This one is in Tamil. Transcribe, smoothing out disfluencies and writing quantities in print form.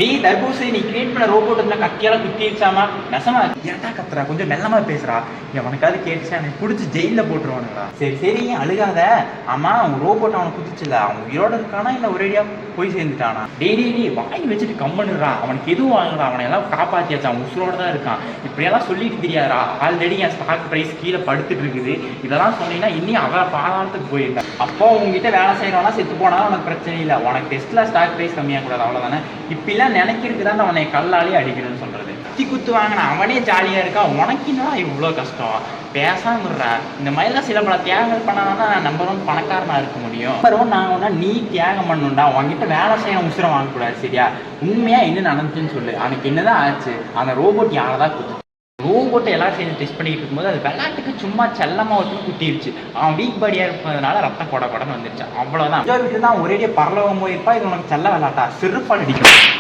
டேய் தர்பூசு, நீ கிரியேட் பண்ண ரோபோட் இருந்தா கத்தியால குத்திருச்சாமா? நெசமா ஏன்டா கத்துறா? கொஞ்சம் மெல்லமா பேசுறா. எவனுக்காவது கேட்டுச்சா எனக்கு புடிச்சு ஜெயில போட்டுருவானுங்களா? சரி சரி அழுகாத. ஆமா, அவன் ரோபோட் அவனை குதிச்சுல, அவன் உயிரோட இருக்கானா இல்ல ஒரேடியா போய் சேர்ந்துட்டானா? டேய் வாங்கி வச்சுட்டு கம்மனுறா. அவனுக்கு எதுவும் வாங்கலாம், அவனை எல்லாம் காப்பாத்தியாச்சு, அவன் உசுரோட தான் இருக்கான். இப்படியெல்லாம் சொல்லிட்டு தெரியாதா? ஆல்ரெடி என் ஸ்டாக் பிரைஸ் கீழே படுத்துட்டு இருக்குது. இதெல்லாம் சொன்னீங்கன்னா இன்னும் அவன் பாதாளத்துக்கு போயிருக்கான். அப்போ உங்ககிட்ட வேலை செய்யறவனா செத்து போனா உனக்கு பிரச்சனை இல்லை, உனக்கு டெஸ்ட்ல ஸ்டாக் பிரைஸ் கம்மியாக கூடாது, அவ்வளவுதானே. இப்பெல்லாம் நினைக்கிறதுக்கு தான் அவனை கல்லாலே அடிக்கணும்னு சொல்றது. குத்து வாங்கின அவனே ஜாலியா இருக்கான், உனக்கு என்னடா இவ்வளோ கஷ்டம்? பேசாம இருறா. இந்த மாதிரிலாம் சில பல தியாகங்கள் பண்ணாதான் நான் நம்பர் ஒன் பணக்காரனா இருக்க முடியும். நம்பர் ஒன் நான் ஒன்னா நீ தியாகம் பண்ணணும்டா. உங்ககிட்ட வேலை செய்ய உசுரம் வாங்கக்கூடாது, சரியா? உண்மையா என்ன நடந்துச்சுன்னு சொல்லு. அவனுக்கு என்னதான் ஆச்சு? அந்த ரோபோட் யாரதான் குத்து? ரோபோட்டை எல்லாரும் சேர்ந்து டெஸ்ட் பண்ணிட்டு இருக்கும்போது அது விளையாட்டுக்கு சும்மா செல்லமா ஒருத்தர் குத்திருச்சு. அவன் வீக் பாடியா இருப்பதுனால ரத்தம் கொட கொடன்னு வந்துருச்சு, அவ்வளவுதான். விட்டு தான் ஒரேடியே பரலவம் போயிருப்பா. இது உனக்கு செல்ல விளையாட்டா? சிறுப்பால் அடிக்கும்.